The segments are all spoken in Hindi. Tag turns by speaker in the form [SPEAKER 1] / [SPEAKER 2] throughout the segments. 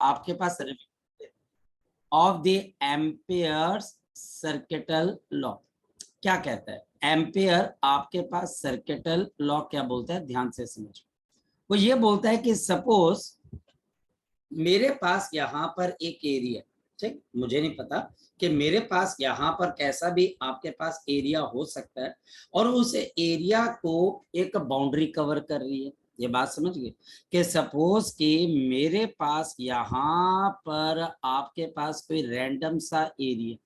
[SPEAKER 1] आपके पास of the ampere circuital law क्या कहता है? एम्पियर आपके पास सर्किटल लॉ क्या बोलता है, ध्यान से समझो। वो ये बोलता है कि सपोज मेरे पास यहाँ पर एक एरिया, ठीक, मुझे नहीं पता कि मेरे पास यहाँ पर कैसा भी आपके पास एरिया हो सकता है, और उस एरिया को एक बाउंड्री कवर कर रही है। ये बात समझ गए कि सपोज कि मेरे पास यहाँ पर आपके पास कोई रैंडम सा एरिया,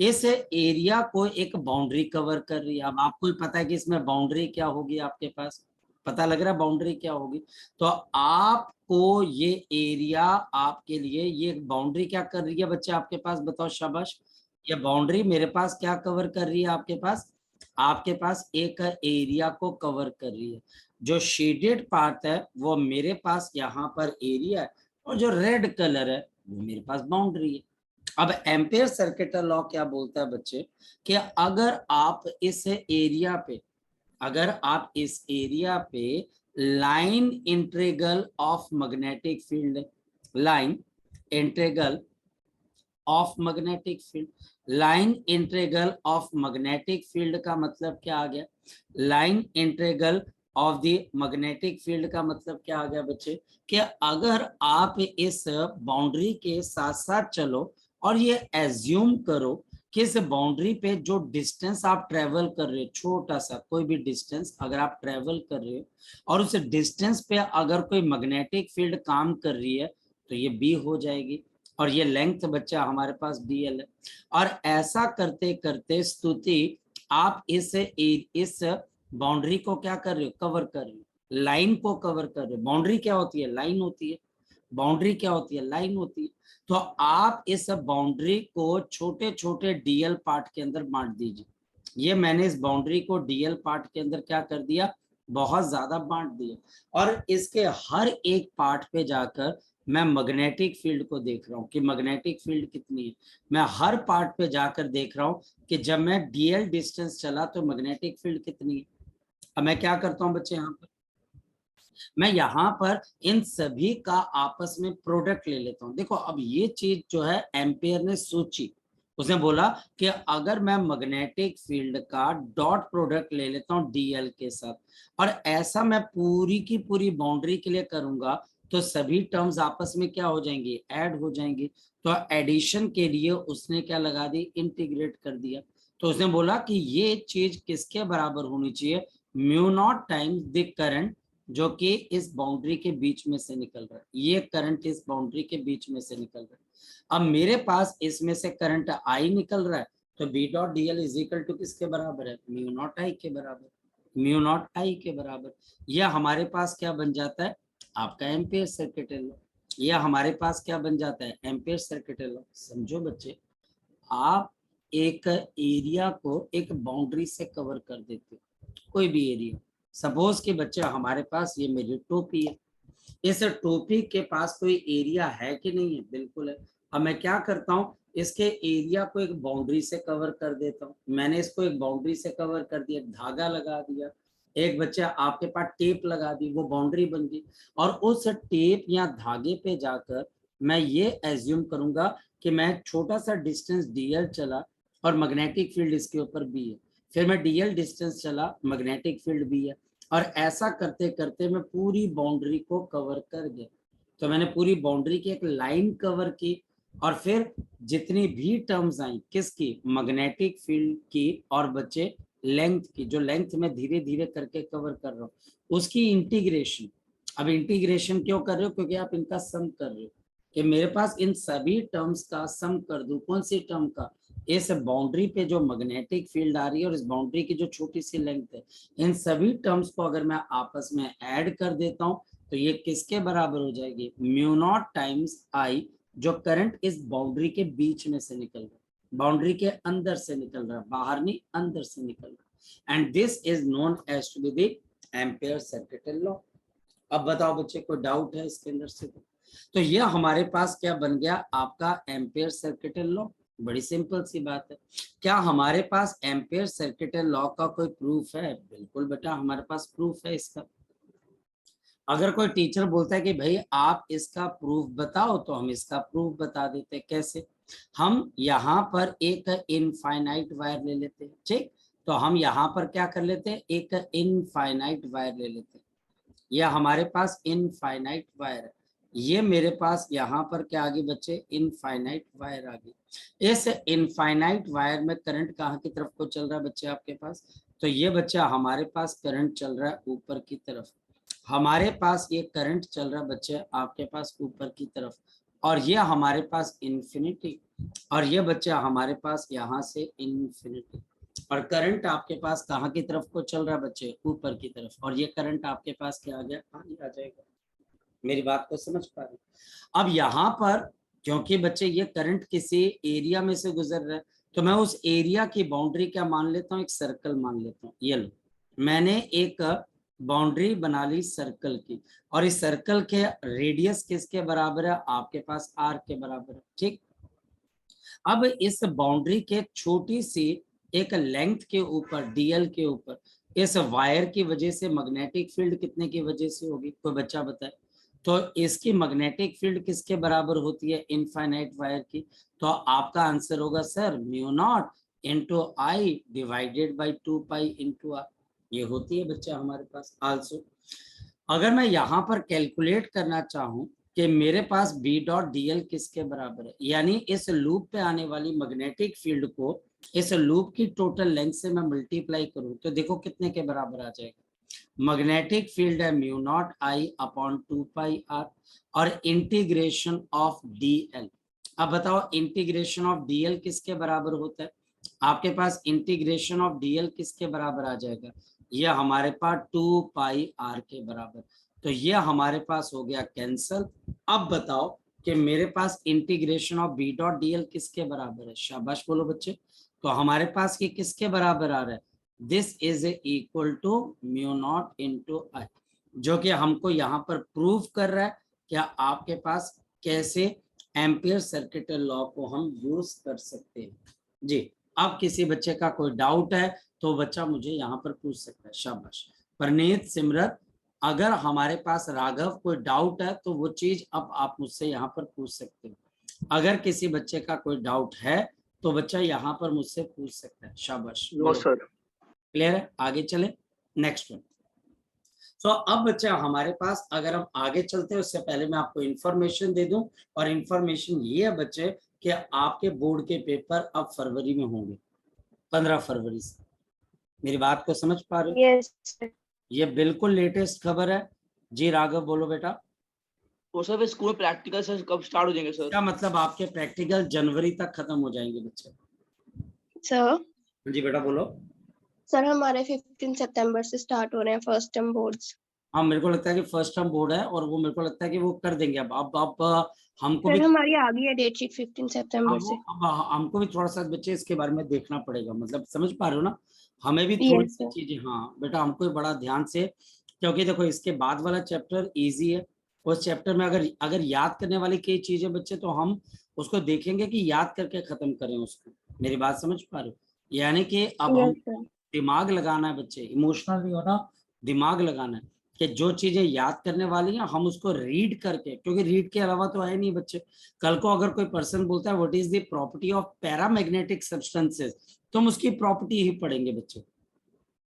[SPEAKER 1] इस एरिया को एक बाउंड्री कवर कर रही है। अब आपको ही पता है कि इसमें बाउंड्री क्या होगी, आपके पास पता लग रहा है बाउंड्री क्या होगी। तो आपको ये एरिया आपके लिए ये बाउंड्री क्या कर रही है बच्चे आपके पास, बताओ शाबाश। ये बाउंड्री मेरे पास क्या कवर कर रही है, आपके पास एक एरिया को कवर कर रही है। जो शेडेड पार्ट है वो मेरे पास यहाँ पर एरिया है, और जो रेड कलर है वो मेरे पास बाउंड्री है। अब एम्पियर सर्किटल लॉ क्या बोलता है बच्चे कि अगर आप इस एरिया पे line integral of magnetic field, line integral of magnetic field, line integral of magnetic field का मतलब क्या आ गया, line integral of the magnetic field का मतलब क्या आ गया बच्चे कि अगर आप इस बाउंड्री के साथ साथ चलो और ये एज्यूम करो कि इस बाउंड्री पे जो डिस्टेंस आप ट्रेवल कर रहे हो, छोटा सा कोई भी डिस्टेंस अगर आप ट्रेवल कर रहे हो और उस डिस्टेंस पे अगर कोई मैग्नेटिक फील्ड काम कर रही है तो ये बी हो जाएगी, और ये लेंथ बच्चा हमारे पास डीएल है। और ऐसा करते करते स्तुति आप इस बाउंड्री को क्या कर रहे हो, कवर कर रहे हो, लाइन को कवर कर रहे हो। बाउंड्री क्या होती है, लाइन होती है। बाउंड्री क्या होती है, लाइन होती है। तो आप इस बाउंड्री को छोटे छोटे डीएल पार्ट के अंदर बांट दीजिए। ये मैंने इस बाउंड्री को डीएल पार्ट के अंदर क्या कर दिया, बहुत ज्यादा बांट दिया, और इसके हर एक पार्ट पे जाकर मैं मैग्नेटिक फील्ड को देख रहा हूँ कि मैग्नेटिक फील्ड कितनी है। मैं हर पार्ट पे जाकर देख रहा हूँ कि जब मैं डीएल डिस्टेंस चला तो मैग्नेटिक फील्ड कितनी है। अब मैं क्या करता हूँ बच्चे, यहाँ पर मैं यहाँ पर इन सभी का आपस में प्रोडक्ट ले लेता हूँ। देखो अब ये चीज जो है एम्पियर ने सोची, उसने बोला कि अगर मैं मैग्नेटिक फील्ड का डॉट प्रोडक्ट ले लेता हूँ डीएल के साथ, और ऐसा मैं पूरी की पूरी बाउंड्री के लिए करूंगा तो सभी टर्म्स आपस में क्या हो जाएंगी, ऐड हो जाएंगी। तो एडिशन के लिए उसने क्या लगा दी, इंटीग्रेट कर दिया। तो उसने बोला कि ये चीज किसके बराबर होनी चाहिए, mu naught times the current जो कि इस बाउंड्री के बीच में से निकल रहा है। ये करंट इस बाउंड्री के बीच में से निकल रहा है। अब मेरे पास इसमें से करंट आई निकल रहा है, तो B dot D L is equal to किसके बराबर है, म्यू नॉट आई के बराबर, म्यू नॉट आई के बराबर। यह हमारे पास क्या बन जाता है, आपका एम्पियर सर्किटल लॉ। यह हमारे पास क्या बन जाता है, एम्पियर सर्किटल लॉ। समझो बच्चे, आप एक एरिया को एक बाउंड्री से कवर कर देते हो, कोई भी एरिया। सपोज कि बच्चे हमारे पास ये मेरी टोपी है, इस टोपी के पास कोई एरिया है कि नहीं है, बिल्कुल है। अब मैं क्या करता हूँ, इसके एरिया को एक बाउंड्री से कवर कर देता हूँ। मैंने इसको एक बाउंड्री से कवर कर दिया, धागा लगा दिया, एक बच्चा आपके पास टेप लगा दी, वो बाउंड्री बन गई। और उस टेप या धागे पे जाकर मैं ये एज्यूम करूंगा कि मैं छोटा सा डिस्टेंस डीएल चला और मैग्नेटिक फील्ड इसके ऊपर भी है, फिर मैं डीएल डिस्टेंस चला, मैग्नेटिक फील्ड भी है, और ऐसा करते करते मैं पूरी बाउंड्री को कवर कर गया। तो मैंने पूरी बाउंड्री की एक लाइन कवर की, और फिर जितनी भी टर्म्स आई किसकी, मैग्नेटिक फील्ड की, और बच्चे लेंथ की, जो लेंथ में धीरे धीरे करके कवर कर रहा हूँ, उसकी इंटीग्रेशन। अब इंटीग्रेशन क्यों कर रहे हो, क्योंकि आप इनका सम कर रहे हो कि मेरे पास इन सभी टर्म्स का सम कर दूं। कौन सी टर्म का, इस बाउंड्री पे जो मैग्नेटिक फील्ड आ रही है और इस बाउंड्री की जो छोटी सी लेंथ है, इन सभी टर्म्स को अगर मैं आपस में ऐड कर देता हूं तो ये किसके बराबर हो जाएगी, म्यू नॉट टाइम्स आई, जो करंट इस बाउंड्री के बीच में से निकल रहा है, बाउंड्री के अंदर से निकल रहा है, बाहर नहीं अंदर से निकल रहा है। And this is known as to be the ampere circuital law. अब बताओ बच्चे, कोई डाउट है इसके अंदर से? तो यह हमारे पास क्या बन गया, आपका एम्पियर सर्किटल लॉ। बड़ी सिंपल सी बात है। क्या हमारे पास एम्पियर सर्किटल लॉ का कोई प्रूफ है? बिल्कुल बेटा, हमारे पास प्रूफ है इसका। अगर कोई टीचर बोलता है कि भाई आप इसका प्रूफ बताओ, तो हम इसका प्रूफ बता देते हैं। कैसे? हम यहाँ पर एक इनफाइनाइट वायर ले लेते हैं, ठीक। तो हम यहाँ पर क्या कर लेते हैं, एक इनफाइनाइट वायर ले लेते हैं। यह हमारे पास इनफाइनाइट वायर है। ये मेरे पास यहाँ पर क्या आ गई बच्चे, इनफाइनाइट वायर आ गई। इस इनफाइनाइट वायर में करंट कहाँ की तरफ को चल रहा है बच्चे आपके पास? तो ये बच्चा हमारे पास करंट चल रहा है ऊपर की तरफ। हमारे पास ये करंट चल रहा है बच्चे आपके पास ऊपर की तरफ, और ये हमारे पास इन्फिनिटी, और ये बच्चा हमारे पास यहाँ से इन्फिनिटी। और करंट आपके पास कहाँ की तरफ को चल रहा है बच्चे, ऊपर की तरफ। और ये करंट आपके पास क्या आ गया, आगे आ जाएगा। मेरी बात को समझ पा रहे? अब यहाँ पर क्योंकि बच्चे ये करंट किसी एरिया में से गुजर रहा है, तो मैं उस एरिया की बाउंड्री क्या मान लेता हूँ, एक सर्कल मान लेता हूँ। ये लो, मैंने एक बाउंड्री बना ली सर्कल की, और इस सर्कल के रेडियस किसके बराबर है, आपके पास आर के बराबर है, ठीक। अब इस बाउंड्री के छोटी सी एक लेंथ के ऊपर, डीएल के ऊपर, इस वायर की वजह से मैग्नेटिक फील्ड कितने की वजह से होगी, कोई बच्चा बताए? तो इसकी मैग्नेटिक फील्ड किसके बराबर होती है, इनफाइनाइट वायर की। तो आपका आंसर होगा sir mu naught into I divided by 2 pi into R. ये होती है बच्चा हमारे पास आल्सो। अगर मैं यहाँ पर कैलकुलेट करना चाहूँ कि मेरे पास बी डॉट डी एल किसके बराबर है, यानी इस लूप पे आने वाली मैग्नेटिक फील्ड को इस लूप की टोटल लेंथ से मैं मल्टीप्लाई करूँ, तो देखो कितने के बराबर आ जाएगा। मैग्नेटिक फील्ड है mu naught I upon 2 pi R, और इंटीग्रेशन ऑफ डी एल। अब बताओ इंटीग्रेशन ऑफ डी एल किसके बराबर होता है, आपके पास इंटीग्रेशन ऑफ डी एल किसके बराबर आ जाएगा, ये हमारे पास 2 पाई आर के बराबर। तो ये हमारे पास हो गया कैंसल। अब बताओ कि मेरे पास integration of B dot D L किसके बराबर है, शाबाश बोलो बच्चे। तो हमारे पास ये किसके बराबर आ रहा है, this is equal to mu naught into I, जो कि हमको यहाँ पर प्रूव कर रहा है क्या आपके पास कैसे एम्पियर सर्किट लॉ को हम यूज कर सकते हैं जी। अब किसी बच्चे का कोई डाउट है तो बच्चा मुझे यहाँ पर पूछ सकता है, शाबाश। परनीत, सिमरत, अगर हमारे पास राघव कोई डाउट है तो वो चीज अब आप मुझसे यहाँ पर पूछ सकते हो। अगर किसी बच्चे का कोई डाउट है तो बच्चा यहाँ पर मुझसे पूछ सकता है, शाबाश।
[SPEAKER 2] No sir.
[SPEAKER 1] क्लियर है, आगे चले नेक्स्ट वन। तो अब बच्चा हमारे पास, अगर हम आगे चलते हैं उससे पहले मैं आपको इंफॉर्मेशन दे दूं, और इंफॉर्मेशन ये है बच्चे कि आपके बोर्ड के पेपर अब फरवरी में होंगे, 15 फरवरी से। मेरी बात को समझ पा रहे हो?
[SPEAKER 3] yes.
[SPEAKER 1] ये बिल्कुल लेटेस्ट खबर है जी। राघव बोलो बेटा।
[SPEAKER 2] तो सर स्कूल प्रैक्टिकल सर कब स्टार्ट हो जाएंगे सर?
[SPEAKER 1] क्या मतलब आपके प्रैक्टिकल जनवरी तक खत्म हो जाएंगे बच्चे?
[SPEAKER 3] सर
[SPEAKER 1] जी बेटा बोलो।
[SPEAKER 3] सर हमारे 15 सितंबर से स्टार्ट हो रहे हैं फर्स्ट टर्म बोर्ड्स।
[SPEAKER 1] हाँ मेरे को लगता है कि फर्स्ट टर्म बोर्ड है, और वो मेरे को लगता है कि वो कर देंगे। अब हमको भी
[SPEAKER 3] हमारी आ गई है डेट शीट 15 सितंबर से।
[SPEAKER 1] अब हमको भी थोड़ा सा बच्चे इसके बारे में देखना पड़ेगा, मतलब समझ पा रहे हो ना, हमें भी थोड़ी सी चीजें। हाँ बेटा हमको भी बड़ा ध्यान से, क्योंकि देखो इसके बाद वाला चैप्टर इजी है। उस चैप्टर में अगर याद करने वाली कई चीजें बच्चे, तो हम उसको देखेंगे कि याद करके खत्म करें उसको। मेरी बात समझ पा रहे हो? यानी कि अब हम दिमाग लगाना है बच्चे, इमोशनल नहीं होना, दिमाग लगाना है कि जो चीजें याद करने वाली हैं हम उसको रीड करके, क्योंकि रीड के अलावा तो है नहीं बच्चे। कल को अगर कोई पर्सन बोलता है what is the property of paramagnetic substances, तो हम उसकी प्रॉपर्टी ही पढ़ेंगे बच्चे।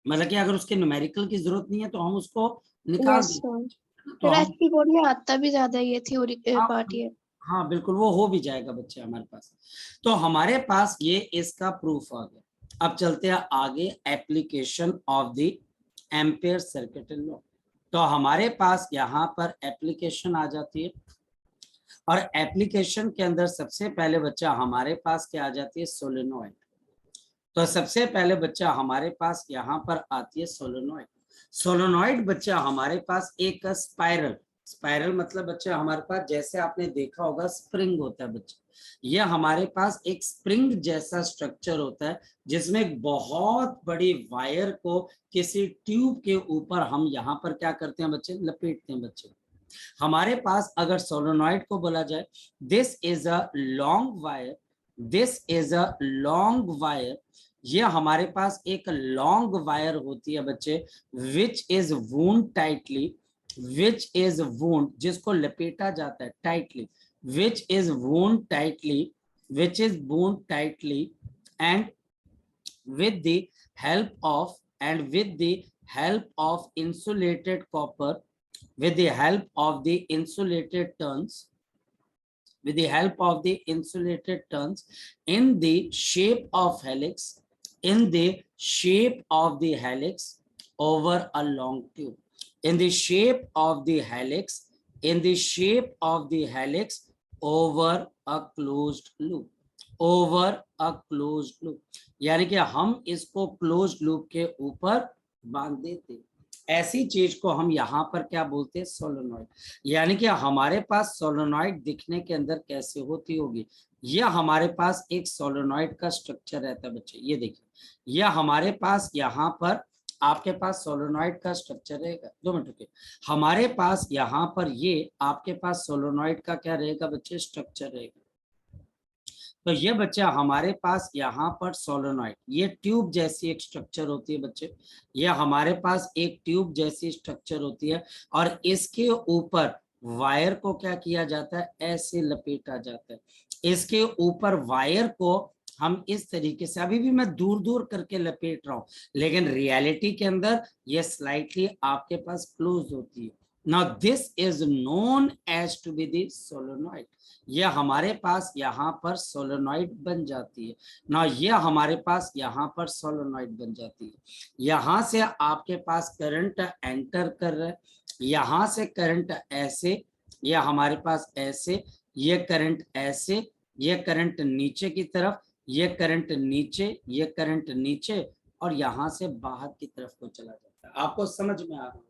[SPEAKER 1] मतलब कि अगर उसके न्यूमेरिकल की जरूरत नहीं है तो हम उसको निकाल देंगे। तो हम
[SPEAKER 3] बोर्ड में आता भी ज्यादा ये थ्योरी पार्ट है।
[SPEAKER 1] हाँ बिल्कुल, वो हो भी जाएगा बच्चे हमारे पास। तो हमारे पास ये इसका प्रूफ आ गया। अब चलते हैं आगे, application of the ampere circuit law. तो हमारे पास यहाँ पर एप्लीकेशन आ जाती है, और एप्लीकेशन के अंदर सबसे पहले बच्चा हमारे पास क्या आ जाती है, सोलेनॉइड। तो सबसे पहले बच्चा हमारे पास यहाँ पर आती है सोलेनॉइड। सोलेनॉइड बच्चा हमारे पास एक स्पाइरल, स्पाइरल मतलब बच्चा हमारे पास जैसे आपने देखा होगा स्प्रिंग होता है बच्चा, यह हमारे पास एक स्प्रिंग जैसा स्ट्रक्चर होता है, जिसमें एक बहुत बड़ी वायर को किसी ट्यूब के ऊपर हम यहाँ पर क्या करते हैं बच्चे, लपेटते हैं बच्चे। हमारे पास अगर सोलेनॉइड को बोला जाए, this is a long wire, this is a long wire, ये हमारे पास एक लॉन्ग वायर होती है बच्चे, which is wound tightly which is wound, जिसको लपेटा जाता है tightly, which is wound tightly, which is wound tightly and with the help of insulated copper, with the help of the insulated turns, with the help of the insulated turns in the shape of helix, in the shape of the helix over a long tube, in the shape of the helix, in the shape of the helix over a closed loop, over a closed loop, यानी कि हम इसको क्लोज्ड लूप के ऊपर बांध देते। ऐसी चीज को हम यहाँ पर क्या बोलते हैं, सोलेनॉइड। यानी कि हमारे पास सोलेनॉइड दिखने के अंदर कैसे होती होगी, यह हमारे पास एक सोलेनॉइड का स्ट्रक्चर रहता है बच्चे। ये देखिए, यह हमारे पास यहाँ पर आपके पास सोलेनॉइड का स्ट्रक्चर रहेगा। 2 मिनट रुकिए, हमारे पास यहाँ पर ये आपके पास सोलेनॉइड का क्या रहेगा बच्चे, स्ट्रक्चर रहेगा। तो ये बच्चे हमारे पास यहाँ पर सोलेनॉइड, ये ट्यूब जैसी एक स्ट्रक्चर होती है बच्चे, ये हमारे पास एक ट्यूब जैसी स्ट्रक्चर होती है और इसके ऊपर वायर को क्या किया जाता है, ऐसे लपेटा जाता है। इसके ऊपर वायर को हम इस तरीके से, अभी भी मैं दूर दूर करके लपेट रहा हूं, लेकिन रियलिटी के अंदर ये स्लाइटली आपके पास क्लोज होती है। Now this is known as to be the solenoid. यह हमारे पास यहाँ पर सोलेनॉइड बन जाती है ना, यह हमारे पास यहाँ पर सोलेनॉइड बन जाती है। यहाँ से आपके पास करंट एंटर कर रहा है, यहाँ से करंट ऐसे, यह हमारे पास ऐसे, ये करंट ऐसे, ये करंट नीचे की तरफ, ये करंट नीचे, ये करंट नीचे, और यहाँ से बाहर की तरफ को चला जाता है। आपको समझ में आ रहा है,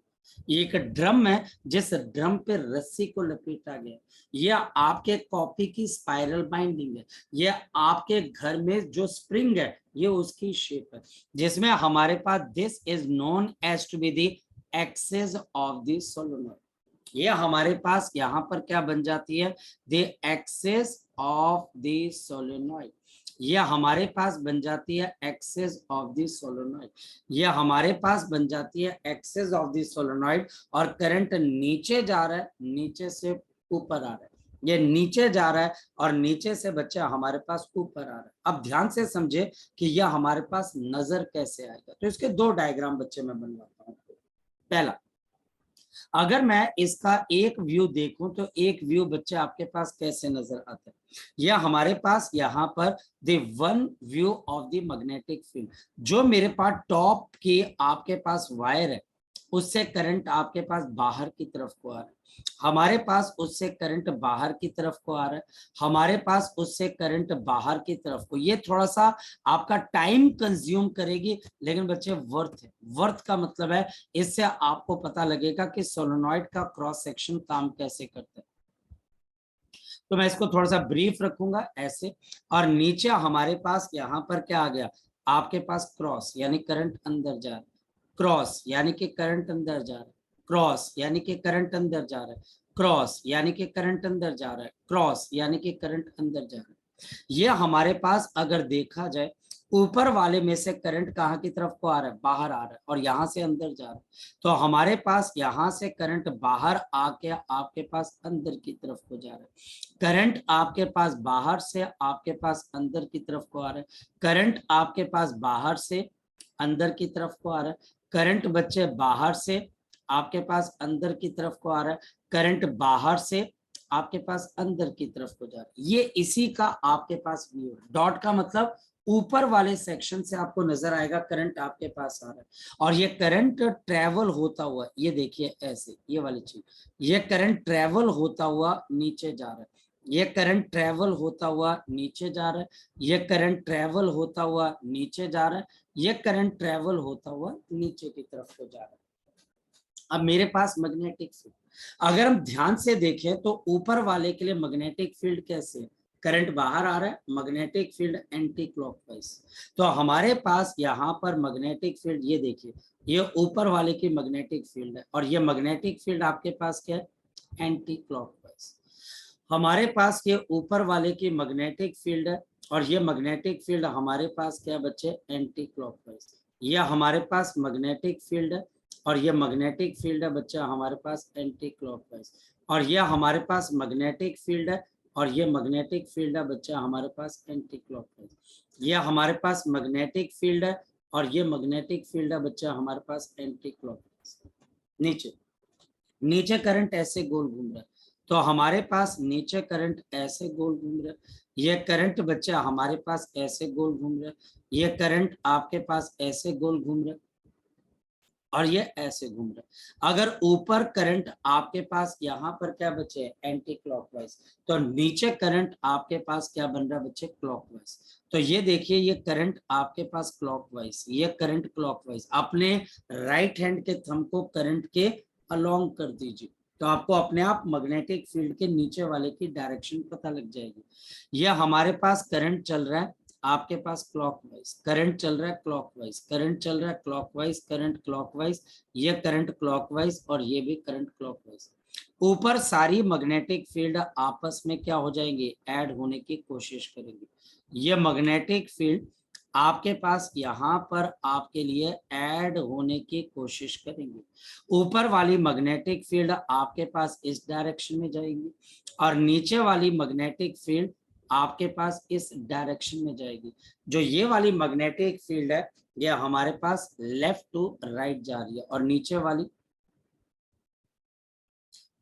[SPEAKER 1] ये एक ड्रम है, जिस ड्रम पे रस्सी को लपेटा गया। यह आपके कॉपी की स्पाइरल बाइंडिंग है, यह आपके घर में जो स्प्रिंग है ये उसकी शेप है, जिसमें हमारे पास this is known as to be the axis of the solenoid. यह हमारे पास यहाँ पर क्या बन जाती है, the axis of the solenoid. यह हमारे पास बन जाती है एक्सेस ऑफ द सोलेनॉइड, यह हमारे पास बन जाती है एक्सेस ऑफ द सोलेनॉइड। और करंट नीचे जा रहा है, नीचे से ऊपर आ रहा है, ये नीचे जा रहा है और नीचे से बच्चा हमारे पास ऊपर आ रहा है। अब ध्यान से समझे कि यह हमारे पास नजर कैसे आएगा। तो इसके 2 डायग्राम बच्चे मैं बनवाता हूँ। पहला, अगर मैं इसका एक व्यू देखूं तो एक व्यू बच्चे आपके पास कैसे नजर आता है, यह हमारे पास यहाँ पर the one view of the magnetic field. जो मेरे पास टॉप की आपके पास वायर है, उससे करंट आपके पास बाहर की तरफ को आ रहा है, हमारे पास उससे करंट बाहर की तरफ को आ रहा है, हमारे पास उससे करंट बाहर की तरफ को। ये थोड़ा सा आपका टाइम कंज्यूम करेगी, लेकिन बच्चे वर्थ है। वर्थ का मतलब है इससे आपको पता लगेगा कि सोलेनॉइड का क्रॉस सेक्शन काम कैसे करता है। तो मैं इसको थोड़ा सा ब्रीफ रखूंगा ऐसे। और नीचे हमारे पास यहाँ पर क्या आ गया, आपके पास क्रॉस यानी करंट अंदर जा रहा है, क्रॉस यानी कि करंट अंदर जा रहा है, क्रॉस यानी कि करंट अंदर जा रहा है, क्रॉस यानी कि करंट अंदर जा रहा है, क्रॉस यानी कि करंट अंदर जा रहा है। ये हमारे पास अगर देखा जाए, ऊपर वाले में से करंट कहाँ की तरफ को आ रहा है, बाहर आ रहा है, और यहाँ से अंदर जा रहा है। तो हमारे पास यहाँ से करंट बाहर आके आपके पास अंदर की तरफ को जा रहा है, करंट आपके पास बाहर से आपके पास अंदर की तरफ को आ रहा है, करंट आपके पास बाहर से अंदर की तरफ को आ रहा है, करंट बच्चे बाहर से आपके पास अंदर की तरफ को आ रहा है, करंट बाहर से आपके पास अंदर की तरफ को जा रहा है। ये इसी का आपके पास व्यू है। डॉट का मतलब ऊपर वाले सेक्शन से आपको नजर आएगा करंट आपके पास आ रहा है, और ये करंट ट्रेवल होता हुआ, ये देखिए ऐसे, ये वाली चीज, ये करंट ट्रेवल होता हुआ नीचे जा रहा है, ये करंट ट्रेवल होता हुआ नीचे जा रहा है, ये करंट ट्रेवल होता हुआ नीचे जा रहा है, ये करंट ट्रेवल होता हुआ नीचे की तरफ को जा रहा है। अब मेरे पास मैग्नेटिक फील्ड, अगर हम ध्यान से देखें तो ऊपर वाले के लिए मैग्नेटिक फील्ड कैसे है, करंट बाहर आ रहा है, मैग्नेटिक फील्ड एंटी क्लॉकवाइज। तो हमारे पास यहाँ पर मैग्नेटिक फील्ड, ये देखिए, ये ऊपर वाले की मैग्नेटिक फील्ड है, और ये मैग्नेटिक फील्ड आपके पास क्या है, एंटी क्लॉकवाइज। हमारे पास ये ऊपर वाले की मैग्नेटिक फील्ड है, और ये मैग्नेटिक फील्ड हमारे पास क्या है बच्चे, एंटी क्लॉकवाइज। यह हमारे पास मैग्नेटिक फील्ड है, और ये मैग्नेटिक फील्ड है बच्चा हमारे पास एंटी क्लॉकवाइज, और ये हमारे पास मैग्नेटिक फील्ड है, और ये मैग्नेटिक फील्ड है बच्चा हमारे पास एंटी क्लॉकवाइज। ये हमारे पास मैग्नेटिक फील्ड है और ये मैग्नेटिक फील्ड है बच्चा हमारे पास एंटी क्लॉकवाइज। नीचे नीचे करंट ऐसे गोल घूम रहा है, तो हमारे पास नीचे करंट ऐसे गोल घूम रहा है, ये करंट बच्चा हमारे पास ऐसे गोल घूम रहा है, ये करंट आपके पास ऐसे गोल घूम रहा है, और ये ऐसे घूम रहा है। अगर ऊपर करंट आपके पास यहाँ पर क्या बचे एंटी क्लॉकवाइज, तो नीचे करंट आपके पास क्या बन रहा है बच्चे क्लॉकवाइज। तो ये देखिए ये करंट आपके पास क्लॉकवाइज, ये करंट क्लॉकवाइज। अपने राइट हैंड के थंब को करंट के अलोंग कर दीजिए, तो आपको अपने आप मैग्नेटिक फील्ड के नीचे वाले की डायरेक्शन पता लग जाएगी। यह हमारे पास करंट चल रहा है आपके पास क्लॉकवाइज, करंट चल रहा है क्लॉकवाइज, करंट चल रहा है क्लॉकवाइज, करंट क्लॉकवाइज, ये करंट क्लॉकवाइज और ये भी करंट क्लॉकवाइज। ऊपर सारी मैग्नेटिक फील्ड आपस में क्या हो जाएंगे ऐड होने की कोशिश करेंगे। ये मैग्नेटिक फील्ड आपके पास यहाँ पर आपके लिए ऐड होने की कोशिश करेंगे। ऊपर वाली मैग्नेटिक फील्ड आपके पास इस डायरेक्शन में जाएगी और नीचे वाली मैग्नेटिक फील्ड आपके पास इस डायरेक्शन में जाएगी। जो ये वाली मैग्नेटिक फील्ड है ये हमारे पास लेफ्ट टू राइट जा रही है, और नीचे वाली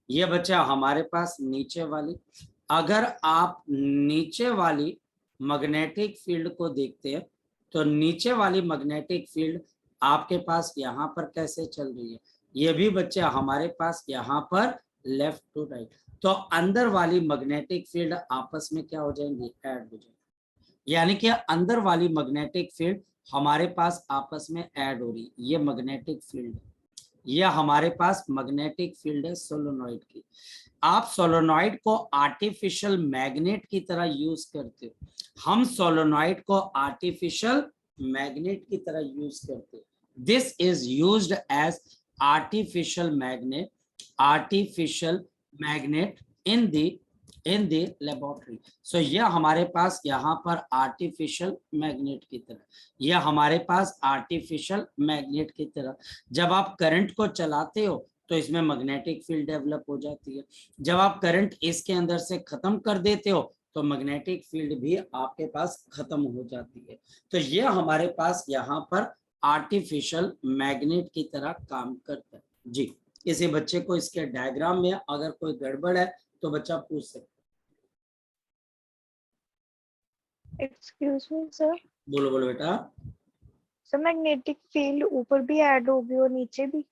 [SPEAKER 1] ये बच्चा हमारे पास नीचे वाली। अगर आप नीचे वाली मैग्नेटिक फील्ड को देखते हैं तो नीचे वाली मैग्नेटिक फील्ड आपके पास यहाँ पर कैसे चल रही है, ये भी बच्चा हमारे पास यहाँ पर लेफ्ट टू राइट। तो अंदर वाली मैग्नेटिक फील्ड आपस में क्या हो जाएंगी ऐड हो जाएंगी, यानी कि अंदर वाली मैग्नेटिक फील्ड हमारे पास आपस में ऐड हो रही। ये मैग्नेटिक फील्ड है, यह हमारे पास मैग्नेटिक फील्ड है सोलेनॉइड की। आप सोलेनॉइड को आर्टिफिशियल मैग्नेट की तरह यूज करते हो, हम सोलेनॉइड को आर्टिफिशियल मैग्नेट की तरह यूज करते हैं। This is used as artificial magnet, artificial magnet in the laboratory. So यह हमारे पास यहाँ पर आर्टिफिशियल मैग्नेट की तरह, यह हमारे पास आर्टिफिशियल मैग्नेट की तरह। जब आप करंट को चलाते हो तो इसमें मैग्नेटिक फील्ड डेवलप हो जाती है, जब आप करंट इसके अंदर से खत्म कर देते हो तो मैग्नेटिक फील्ड भी आपके पास खत्म हो जाती है। तो यह हमारे पास यहाँ पर आर्टिफिशियल मैग्नेट की तरह काम करता है जी। किसी बच्चे को इसके डायग्राम में अगर कोई गड़बड़ है तो बच्चा पूछ सकता है।
[SPEAKER 4] Excuse me sir.
[SPEAKER 1] बोलो बोलो बेटा।
[SPEAKER 4] सर मैग्नेटिक फील्ड ऊपर भी ऐड होगी और नीचे भी?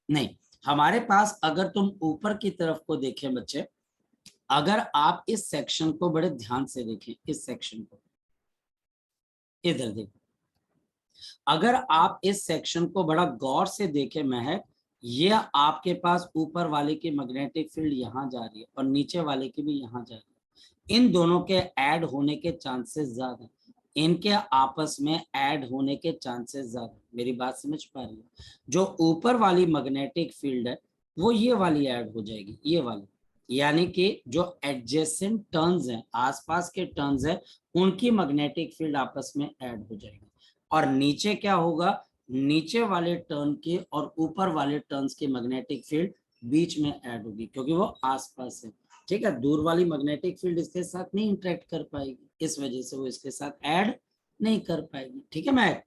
[SPEAKER 1] नहीं, हमारे पास अगर तुम ऊपर की तरफ को देखें बच्चे, अगर आप इस सेक्शन को बड़े ध्यान से देखें, इस सेक्शन को इधर देखो, अगर आप इस सेक्शन को बड़ा गौर से देखें महक, ये आपके पास ऊपर वाले की मैग्नेटिक फील्ड यहाँ जा रही है और नीचे वाले की भी यहाँ जा रही है। इन दोनों के ऐड होने के चांसेस ज्यादा, इनके आपस में ऐड होने के चांसेस ज्यादा। मेरी बात समझ पा रही है? जो ऊपर वाली मैग्नेटिक फील्ड है वो ये वाली ऐड हो जाएगी, ये वाली, यानी कि जो एडजेसेंट टर्न्स हैं, आसपास के टर्न्स हैं, उनकी मैग्नेटिक फील्ड आपस में ऐड हो जाएगी। और नीचे क्या होगा, नीचे वाले टर्न के और ऊपर वाले टर्न्स की मैग्नेटिक फील्ड बीच में ऐड होगी, क्योंकि वो आसपास है। ठीक है, दूर वाली मैग्नेटिक फील्ड इसके साथ नहीं इंटरेक्ट कर पाएगी, इस वजह से वो इसके साथ ऐड नहीं कर पाएगी। ठीक है मैक,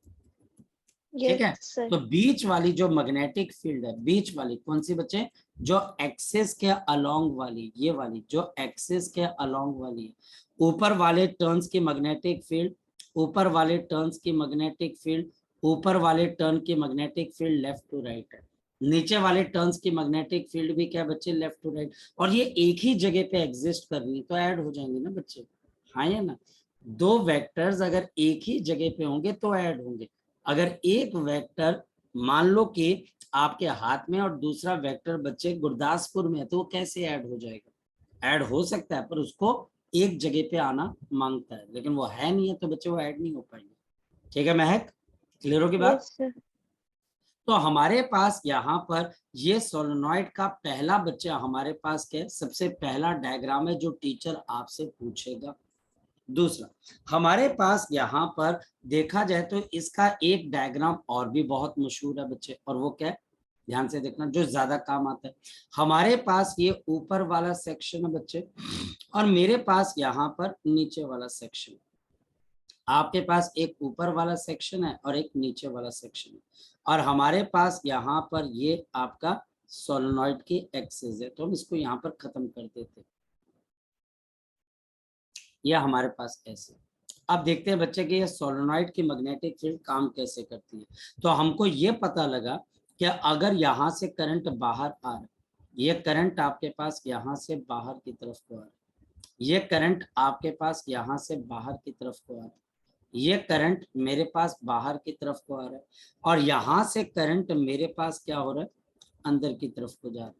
[SPEAKER 1] ठीक है। तो बीच वाली जो मैग्नेटिक फील्ड है, बीच वाली कौन सी बच्चे, जो एक्सिस के अलोंग वाली, ये वाली जो एक्सिस के अलोंग वाली है। ऊपर वाले टर्न्स की मैग्नेटिक फील्ड, ऊपर वाले टर्न्स की मैग्नेटिक फील्ड, ऊपर वाले टर्न की magnetic field left to right है। नीचे वाले टर्न्स की मैग्नेटिक फील्ड भी क्या बच्चे, लेफ्ट टू राइट, और ये एक ही जगह पे एग्जिस्ट कर रही है तो ऐड हो जाएंगे ना बच्चे, हाँ या ना। दो वेक्टर्स अगर एक ही जगह पे होंगे तो ऐड होंगे। अगर एक वेक्टर मान लो कि आपके हाथ में और दूसरा वेक्टर बच्चे गुरदासपुर में है तो वो कैसे ऐड हो जाएगा, ऐड हो सकता है पर उसको एक जगह पे आना मांगता है, लेकिन वो है नहीं है तो बच्चे वो ऐड नहीं हो पाएंगे। ठीक है महक, क्लियर होगी बात? तो हमारे पास यहाँ पर ये सोलेनॉइड का पहला बच्चा हमारे पास क्या, सबसे पहला डायग्राम है जो टीचर आपसे पूछेगा। दूसरा हमारे पास यहाँ पर देखा जाए तो इसका एक डायग्राम और भी बहुत मशहूर है बच्चे, और वो क्या है, ध्यान से देखना, जो ज्यादा काम आता है। हमारे पास ये ऊपर वाला सेक्शन है बच्चे, और मेरे पास यहाँ पर नीचे वाला सेक्शन है। आपके पास एक ऊपर वाला सेक्शन है और एक नीचे वाला सेक्शन है, और हमारे पास यहाँ पर ये आपका सोलेनॉइड की एक्सिस है। तो हम इसको यहाँ पर खत्म कर देते हैं। यह हमारे पास ऐसे। अब देखते हैं बच्चे कि ये सोलेनॉइड की मैग्नेटिक फील्ड काम कैसे करती है। तो हमको ये पता लगा कि अगर यहाँ से करंट बाहर आ रहा है, ये करंट आपके पास यहाँ से बाहर की तरफ को आ रहा है, ये करंट आपके पास यहाँ से बाहर की तरफ को आ रहा है, ये करंट मेरे पास बाहर की तरफ को आ रहा है, और यहाँ से करंट मेरे पास क्या हो रहा है, अंदर की तरफ को जा रहा है।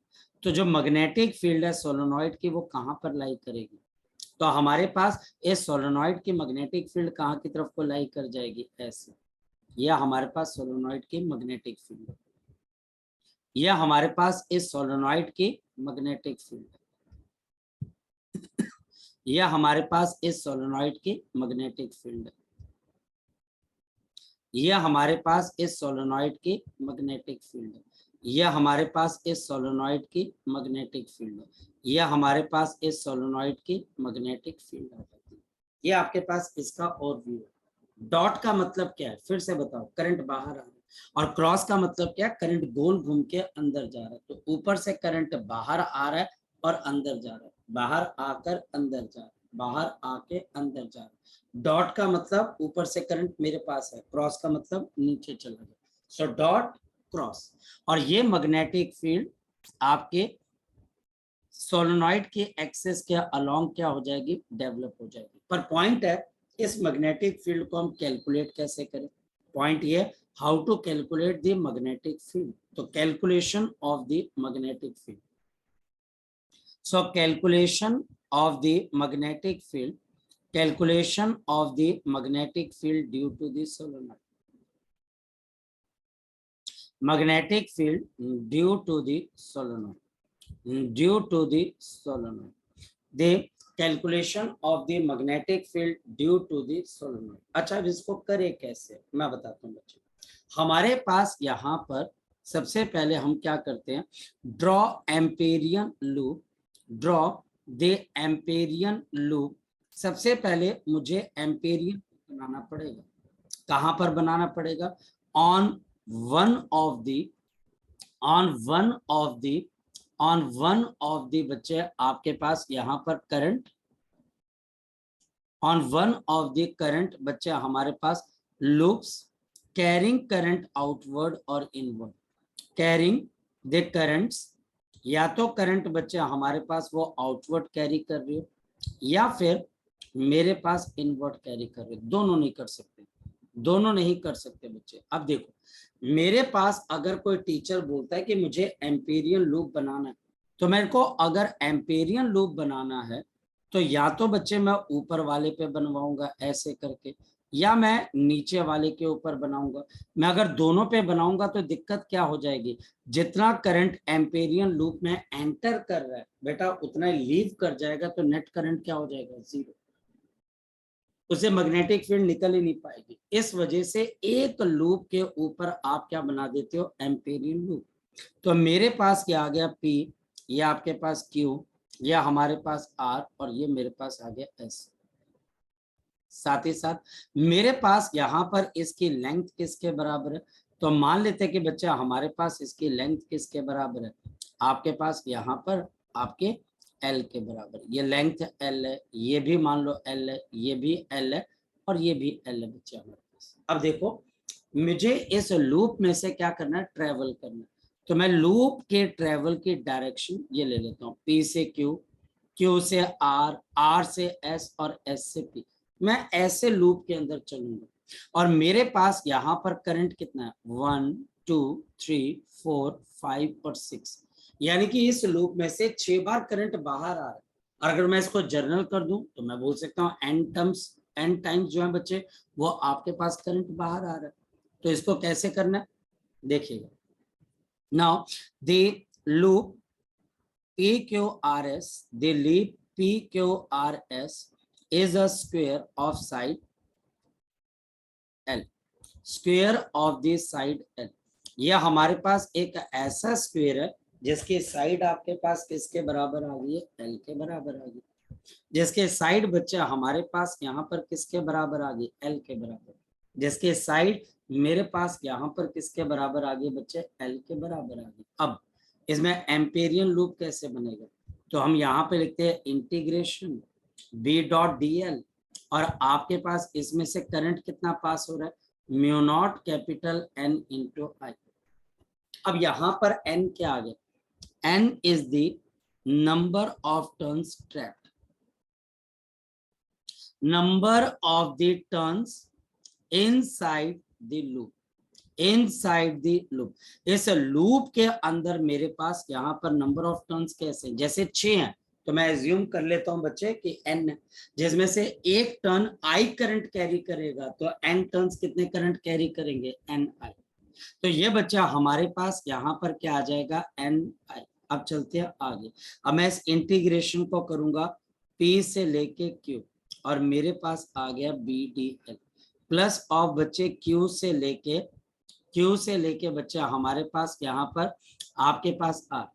[SPEAKER 1] तो जो मैग्नेटिक फील्ड है सोलेनॉइड की वो कहाँ पर लाई करेगी? तो हमारे पास इस सोलेनॉइड की मैग्नेटिक फील्ड कहाँ की तरफ को लाई कर जाएगी? ऐसे। यह हमारे पास सोलेनॉइड की मैग्नेटिक फील्ड है। यह हमारे पास इस सोलेनॉइड की मैग्नेटिक फील्ड है। यह हमारे पास इस सोलेनॉइड की मैग्नेटिक फील्ड है। यह हमारे पास इस सोलेनॉइड की मैग्नेटिक फील्ड है। यह हमारे पास इस सोलेनॉइड की मैग्नेटिक फील्ड है। यह हमारे पास इस सोलेनॉइड की मैग्नेटिक फील्ड है। ये आपके पास इसका ओवरव्यू है। डॉट का मतलब क्या है, फिर से बताओ, करंट बाहर आ रहा है, और क्रॉस का मतलब क्या है, करंट गोल घूम के अंदर जा रहा है। तो ऊपर से करंट बाहर आ रहा है और अंदर जा रहा है, बाहर आकर अंदर जा रहा है, बाहर आके अंदर जा रहा है। डॉट का मतलब ऊपर से करंट मेरे पास है, क्रॉस का मतलब नीचे चला गया। So dot cross. और ये मैग्नेटिक फील्ड आपके सोलेनॉइड के एक्सिस के अलोंग क्या हो जाएगी, डेवलप हो जाएगी। पर पॉइंट है, इस मैग्नेटिक फील्ड को हम कैलकुलेट कैसे करें? पॉइंट ये, how to calculate the magnetic field. तो calculation of the magnetic field. So calculation of the magnetic field, calculation of the magnetic field due to the solenoid. Magnetic field due to the solenoid. Due to the solenoid. The calculation of the magnetic field due to the solenoid. अच्छा, इसको करे कैसे मैं बताता हूँ बच्चे। हमारे पास यहाँ पर सबसे पहले हम क्या करते हैं, draw Amperian loop. Draw the Amperian loop. सबसे पहले मुझे एम्पेरियन बनाना पड़ेगा। कहां पर बनाना पड़ेगा? ऑन वन ऑफ द बच्चे आपके पास यहां पर current, on one of the current बच्चे हमारे पास लूप्स कैरिंग करंट आउटवर्ड और इनवर्ड। कैरिंग द करंट्स, या तो करंट बच्चे हमारे पास वो आउटवर्ड कैरी कर रही हो, या फिर मेरे पास इनवर्ट कैरी कर रहे। दोनों नहीं कर सकते, दोनों नहीं कर सकते बच्चे। अब देखो, मेरे पास अगर कोई टीचर बोलता है कि मुझे एम्पेरियन लूप बनाना है, तो मेरे को अगर एम्पेरियन लूप बनाना है तो या तो बच्चे मैं ऊपर वाले पे बनवाऊंगा ऐसे करके, या मैं नीचे वाले के ऊपर बनाऊंगा। मैं अगर दोनों पे बनाऊंगा तो दिक्कत क्या हो जाएगी, जितना करंट एम्पेरियन लूप में एंटर कर रहा है बेटा उतना लीव कर जाएगा, तो नेट करंट क्या हो जाएगा, जीरो। उसे मैग्नेटिक फील्ड निकल ही नहीं पाएगी। इस वजह से एक लूप के ऊपर आप क्या बना देते हो, एम्पेरियन लूप। तो मेरे पास क्या आ गया, P, ये आपके पास Q, या हमारे पास R, और ये मेरे पास आ गया S। साथ ही साथ मेरे पास यहाँ पर इसकी लेंथ किसके बराबर है? तो मान लेते हैं कि बच्चा हमारे पास इसकी लेंथ किसके बराबर है, आपके पास यहाँ पर आपके L के बराबर। ये लेंथ L है, ये भी मान लो L है, ये भी L है, और ये भी L है बच्चे हमारे पास। अब देखो, मुझे इस लूप में से क्या करना है, ट्रेवल करना है। तो मैं लूप के ट्रेवल की डायरेक्शन ये ले लेता हूँ, P से Q, Q से R, R से S, और S से P। मैं ऐसे लूप के अंदर चलूंगा, और मेरे पास यहाँ पर करंट कितना है, 1 2 3 4 5 और 6, यानी कि इस लूप में से 6 बार करंट बाहर आ रहा है। और अगर मैं इसको जर्नल कर दूं तो मैं बोल सकता हूँ n टाइम्स जो है बच्चे वो आपके पास करंट बाहर आ रहा है। तो इसको कैसे करना है देखिएगा। Now the loop PQRS, the loop PQRS is a square of side L, square of the side L। ये हमारे पास एक ऐसा स्क्वायर है जिसकी साइड आपके पास किसके बराबर आ गई है, एल के बराबर आ गई, जिसके साइड बच्चा हमारे पास यहाँ पर किसके बराबर आ गई, एल के बराबर, जिसके साइड मेरे पास यहाँ पर किसके बराबर आ गई बच्चे, एल के बराबर आ गई। अब इसमें एम्पेरियन लूप कैसे बनेगा, तो हम यहाँ पे लिखते हैं integration B dot D L, और आपके पास इसमें से करंट कितना पास हो रहा है, mu naught capital N into I. अब यहाँ पर एन क्या आ गया, N is the number of turns trapped, number of the turns inside the loop, inside the loop। इस लूप के अंदर मेरे पास यहाँ पर नंबर ऑफ टर्न्स कैसे, जैसे 6 हैं तो मैं एज्यूम कर लेता हूं बच्चे कि n है, जिसमें से एक टर्न आई करंट कैरी करेगा, तो n टर्न्स कितने करंट कैरी करेंगे, n i। तो ये बच्चा हमारे पास यहाँ पर क्या आ जाएगा, n i। अब चलते हैं आगे। अब मैं इस इंटीग्रेशन को करूंगा p से लेके q, और मेरे पास आ गया B D L plus of बच्चे क्यू से लेके बच्चे हमारे पास यहाँ पर आपके पास आर,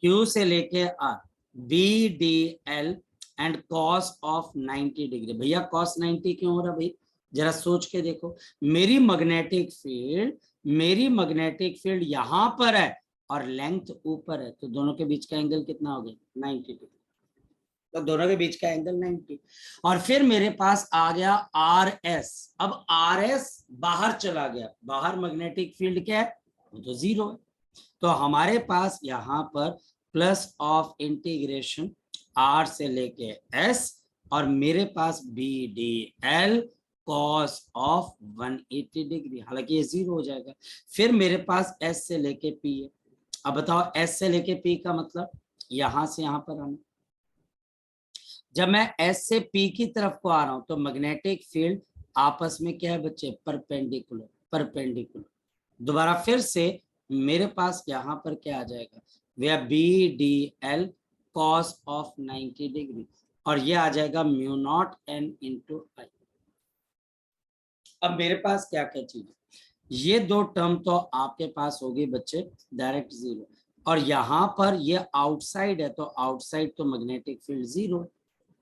[SPEAKER 1] क्यू से लेके R B D L and cos of 90 degree. भैया कॉस 90 क्यों हो रहा भाई, जरा सोच के देखो, मेरी मैग्नेटिक फील्ड यहाँ पर है और लेंथ ऊपर है, तो दोनों के बीच का एंगल कितना हो गया, 90 डिग्री, तो दोनों के बीच का एंगल 90। और फिर मेरे पास आ गया आर एस। अब आर एस बाहर चला गया, बाहर मैग्नेटिक फील्ड क्या है, वो तो 0 है, तो हमारे पास यहाँ पर प्लस ऑफ इंटीग्रेशन आर से लेके एस, और मेरे पास B D L cos of 180 degree, हालांकि ये 0 हो जाएगा। फिर मेरे पास एस से लेके पी है। अब बताओ एस से लेके पी का मतलब यहां से यहां पर आना, जब मैं एस से पी की तरफ को आ रहा हूं तो मैग्नेटिक फील्ड आपस में क्या है बच्चे, परपेंडिकुलर। दोबारा फिर से मेरे पास यहाँ पर क्या आ जाएगा, वह B D L cos of 90 degree, और ये आ जाएगा mu naught N into I. अब मेरे पास क्या क्या चीज है, ये दो टर्म तो आपके पास होगी बच्चे डायरेक्ट 0, और यहाँ पर ये आउटसाइड है, तो आउटसाइड तो मैग्नेटिक फील्ड 0,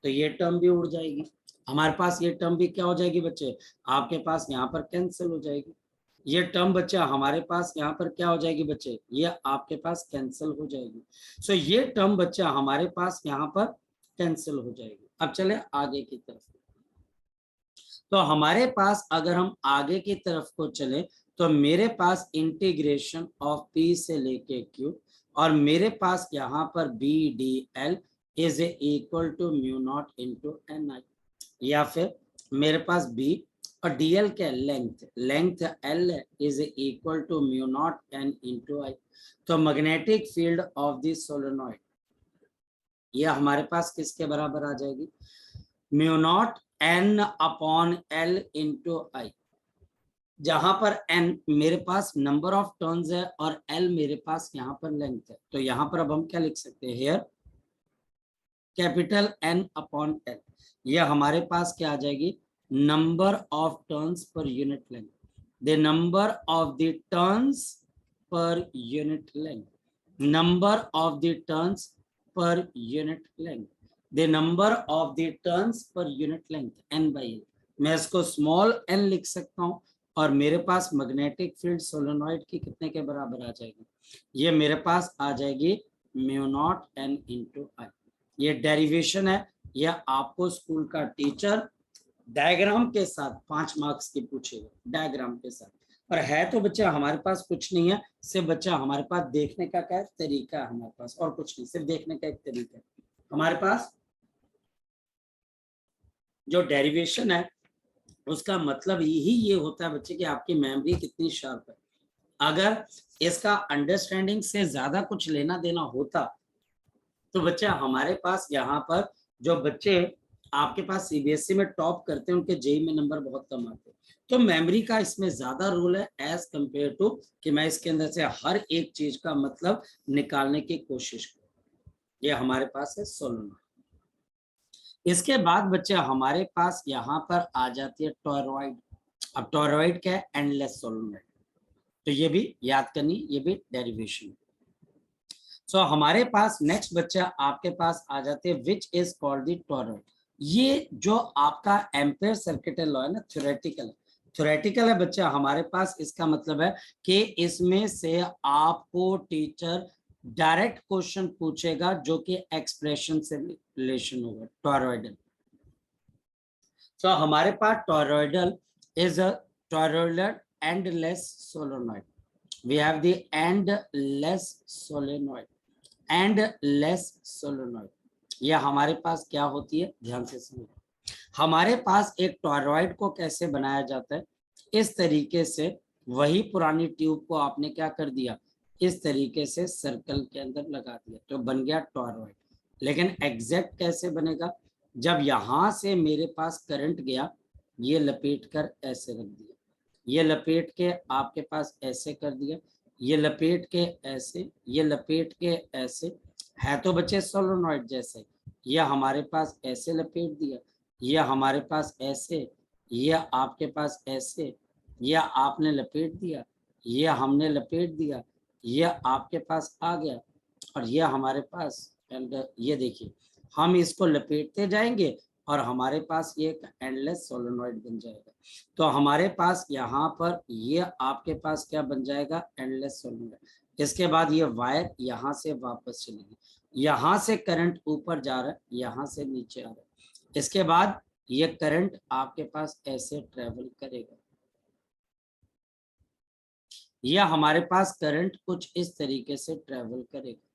[SPEAKER 1] तो ये टर्म भी उड़ जाएगी। हमारे पास ये टर्म भी क्या हो जाएगी बच्चे, आपके पास यहाँ पर कैंसिल हो जाएगी। ये टर्म बच्चा हमारे पास यहाँ पर क्या हो जाएगी बच्चे, ये आपके पास कैंसिल हो जाएगी। सो ये टर्म बच्चा हमारे पास यहाँ पर कैंसिल हो जाएगी। अब चले आगे की तरफ, तो हमारे पास अगर हम आगे की तरफ को चले तो मेरे पास इंटीग्रेशन ऑफ पी से लेके क्यू, और मेरे पास यहाँ पर B D L is equal to mu naught into N I, या फिर मेरे पास बी और डी एल क्या, length L is equal to mu naught N into I. तो magnetic field of the solenoid ये हमारे पास किसके बराबर आ जाएगी, mu naught N upon L into I, जहां पर एन मेरे पास नंबर ऑफ टर्न्स है और एल मेरे पास यहाँ पर लेंथ है। तो यहाँ पर अब हम क्या लिख सकते हैं, here capital N upon L, ये हमारे पास क्या आ जाएगी, number of turns per unit length, the number of the turns per unit length, number of the turns per unit length, the number of the turns per unit length N by L. मैं इसको स्मॉल एन लिख सकता हूँ, और मेरे पास मैग्नेटिक फील्ड सोलेनॉइड की कितने के बराबर आ जाएगी, ये मेरे पास आ जाएगी म्यू नॉट एन इंटू आई। ये डेरिवेशन है, यह आपको स्कूल का टीचर डायग्राम के साथ 5 मार्क्स की पूछेगा, डायग्राम के साथ। और है तो बच्चा हमारे पास कुछ नहीं है, सिर्फ बच्चा हमारे पास देखने का क्या तरीका है, हमारे पास और कुछ नहीं, सिर्फ देखने का एक तरीका है। हमारे पास जो डेरिवेशन है उसका मतलब यही ये होता है बच्चे कि आपकी मेमोरी कितनी शार्प है। अगर इसका अंडरस्टैंडिंग से ज्यादा कुछ लेना देना होता तो बच्चा हमारे पास यहाँ पर जो बच्चे आपके पास सीबीएसई में टॉप करते हैं उनके जेई में नंबर बहुत कम आते हैं, तो मेमोरी का इसमें ज्यादा रोल है एज कंपेयर टू कि मैं इसके अंदर से हर एक चीज का मतलब निकालने की कोशिश करूं। ये हमारे पास है सोलेनॉइड। इसके बाद बच्चे हमारे पास यहाँ पर आ जाती है टॉरॉइड। अब टोरॉइड क्या है? Endless solenoid. तो ये भी याद करनी, ये भी डेरिवेशन। सो हमारे पास नेक्स्ट बच्चा आपके पास आ जाते हैं, which is called the toroid. ये जो आपका एम्पेयर सर्किटल लॉ है ना, थ्योरेटिकल है बच्चा हमारे पास। इसका मतलब है कि इसमें से आपको टीचर डायरेक्ट क्वेश्चन पूछेगा जो कि एक्सप्रेशन से रिलेशन होगा, टोरॉइडल। सो हमारे पास toroidal is a toroidal endless solenoid. We have the endless solenoid. endless solenoid. ये हमारे पास क्या होती है, ध्यान से सुनिए। हमारे पास एक टोरॉइड को कैसे बनाया जाता है, इस तरीके से। वही पुरानी ट्यूब को आपने क्या कर दिया, इस तरीके से सर्कल के अंदर लगा दिया, तो बन गया टोरॉइड। लेकिन एग्जैक्ट कैसे बनेगा, जब यहां से मेरे पास करंट गया, ये लपेट कर ऐसे रख दिया, ये लपेट के आपके पास ऐसे कर दिया, ये लपेट के ऐसे, ये लपेट के ऐसे, है तो बच्चे सोलेनॉइड जैसे। ये हमारे पास ऐसे लपेट दिया, ये हमारे पास ऐसे, ये आपके पास ऐसे, ये आपने लपेट दिया, ये हमने लपेट दिया, ये आपके पास आ गया, और ये हमारे पास। ये देखिए, हम इसको लपेटते जाएंगे और हमारे पास ये एक एंडलेस सोलेनॉइड बन जाएगा। तो हमारे पास यहाँ पर ये आपके पास क्या बन जाएगा, एंडलेस सोलेनॉइड। इसके बाद ये वायर यहाँ से वापस चलेगी, यहाँ से करंट ऊपर जा रहा है, यहाँ से नीचे आ रहा है। इसके बाद ये करंट आपके पास ऐसे ट्रेवल करेगा। यह हमारे पास करंट कुछ इस तरीके से ट्रेवल करेगा।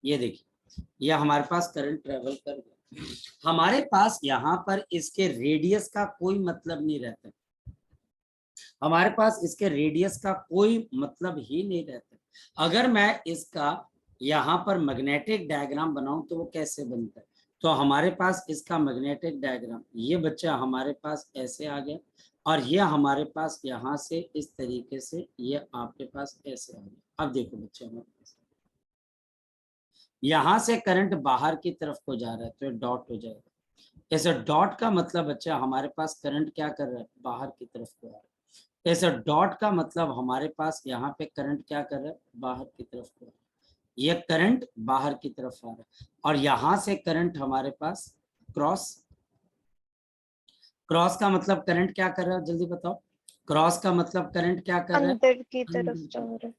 [SPEAKER 1] ये देखिए, यह हमारे पास करंट ट्रेवल कर गया। हमारे पास यहाँ पर इसके रेडियस का कोई मतलब नहीं रहता, हमारे पास इसके रेडियस का कोई मतलब ही नहीं रहता। अगर मैं इसका यहाँ पर मैग्नेटिक डायग्राम बनाऊं तो वो कैसे बनता है, तो हमारे पास इसका मैग्नेटिक डायग्राम, ये बच्चा हमारे पास ऐसे आ गया, और ये हमारे पास यहाँ से इस तरीके से ये आपके पास ऐसे आ गया। अब देखो बच्चे, हमारे पास यहाँ से करंट बाहर की तरफ को जा रहा है, तो डॉट हो जाएगा। ऐसे डॉट का मतलब बच्चा हमारे पास करंट क्या कर रहा है, बाहर की तरफ को आ रहा है। ऐसे डॉट का मतलब हमारे पास यहाँ पे करंट क्या कर रहा है, बाहर की तरफ को आ रहा है। ये करंट बाहर की तरफ आ रहा है, और यहाँ से करंट हमारे पास क्रॉस। क्रॉस का मतलब करंट क्या कर रहा है, जल्दी बताओ। क्रॉस का मतलब करंट क्या कर रहा है,
[SPEAKER 4] अंदर की तरफ
[SPEAKER 1] अंदर
[SPEAKER 4] जा रहा है।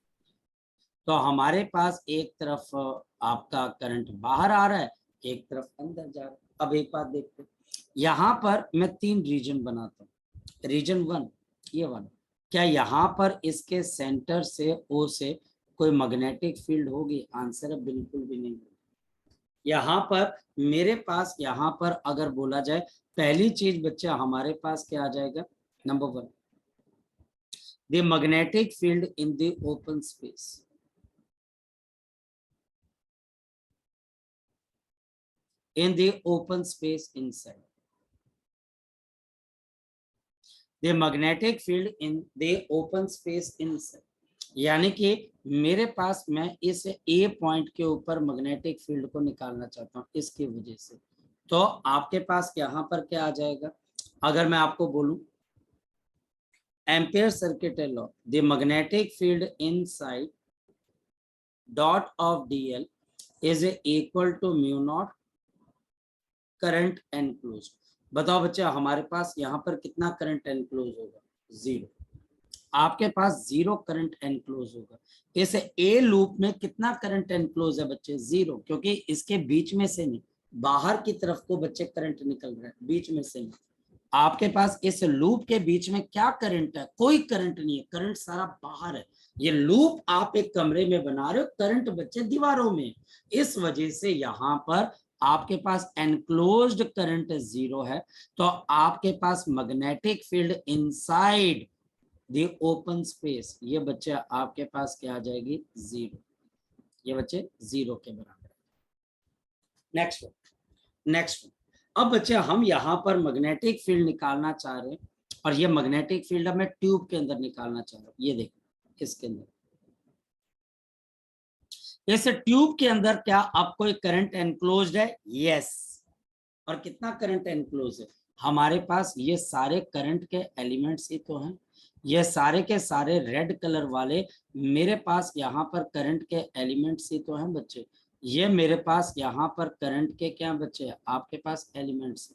[SPEAKER 1] तो हमारे पास एक तरफ आपका करंट बाहर आ रहा है, एक तरफ अंदर जा रहा है। अब एक बात देखते हैं, यहाँ पर मैं 3 रीजन बनाता हूँ। रीजन 1, ये वाला, क्या यहाँ पर इसके सेंटर से ओ से कोई मैग्नेटिक फील्ड होगी? आंसर है बिल्कुल भी नहीं। यहाँ पर मेरे पास, यहाँ पर अगर बोला जाए, पहली चीज बच्चा हमारे पास क्या आ जाएगा, number 1, the magnetic field in the open space. In the open space inside, the magnetic field in the open space inside, यानी कि मेरे पास, मैं इस ए पॉइंट के ऊपर मैग्नेटिक फील्ड को निकालना चाहता हूं इसकी वजह से, तो आपके पास यहाँ पर क्या आ जाएगा, अगर मैं आपको बोलूं ampere circuit law, the magnetic field inside dot of DL is equal to mu naught current enclose. बताओ बच्चा, हमारे पास यहाँ पर कितना करंट एनक्लोज होगा, 0। आपके पास 0 करंट एनक्लोज होगा। इस ए लूप में कितना करंट एनक्लोज है बच्चे, 0, क्योंकि इसके बीच में से नहीं, बाहर की तरफ को बच्चे करंट निकल रहा है, बीच में से नहीं। आपके पास इस लूप के बीच में क्या करंट है, कोई करंट नहीं है, करंट सारा बाहर है। ये लूप आप एक कमरे में बना रहे हो, करंट बच्चे दीवारों में, इस वजह से यहाँ पर आपके पास एनक्लोज्ड करंट 0 है। तो आपके पास magnetic field inside the open space, ये बच्चे आपके पास क्या आ जाएगी, 0। ये बच्चे 0 के बराबर। नेक्स्ट अब बच्चे हम यहाँ पर मैग्नेटिक फील्ड निकालना चाह रहे हैं, और ये मैग्नेटिक फील्ड अब मैं ट्यूब के अंदर निकालना चाह रहा हूँ। ये देखो, इसके अंदर, इस ट्यूब के अंदर क्या आपको एक करंट एनक्लोज्ड है? यस। और कितना करंट एनक्लोज है? हमारे पास ये सारे करंट के एलिमेंट्स ही तो हैं, ये सारे के सारे रेड कलर वाले मेरे पास यहाँ पर करंट के एलिमेंट्स ही तो हैं बच्चे। ये मेरे पास यहाँ पर करंट के क्या बच्चे, आपके पास एलिमेंट्स।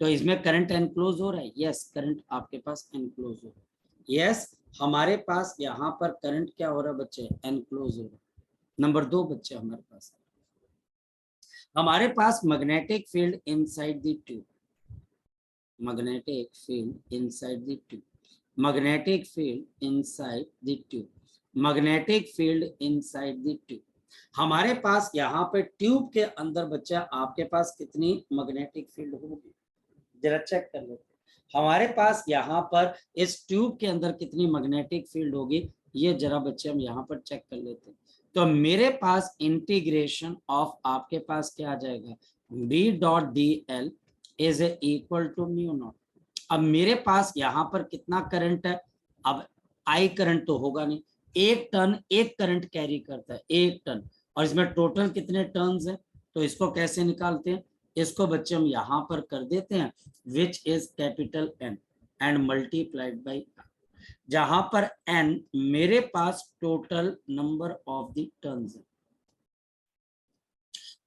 [SPEAKER 1] तो इसमें करंट एनक्लोज हो रहा है, यस करंट आपके पास एनक्लोज हो रहा है, यस हमारे पास यहाँ पर करंट क्या हो रहा है बच्चे, एनक्लोज हो रहा है। नंबर 2 बच्चे हमारे पास magnetic field inside the tube, magnetic field inside the tube, magnetic field inside the tube, magnetic field inside the tube। हमारे पास यहाँ पे ट्यूब के अंदर बच्चा आपके पास कितनी मैग्नेटिक फील्ड होगी, जरा चेक कर लेते हैं। हमारे पास यहाँ पर इस ट्यूब के अंदर कितनी मैग्नेटिक फील्ड होगी, ये जरा बच्चे हम यहाँ पर चेक कर लेते हैं। तो मेरे पास इंटीग्रेशन ऑफ आपके पास क्या आ जाएगा, B dot D L is equal to mu naught. अब मेरे पास यहाँ पर कितना करंट है, अब आई करंट तो होगा नहीं, 1 टन एक करंट कैरी करता है, 1 टन, और इसमें टोटल कितने टर्न्स है, तो इसको कैसे निकालते हैं, इसको बच्चे हम यहाँ पर कर देते हैं which is capital N and multiplied by, जहां पर एन मेरे पास total number of the turns है,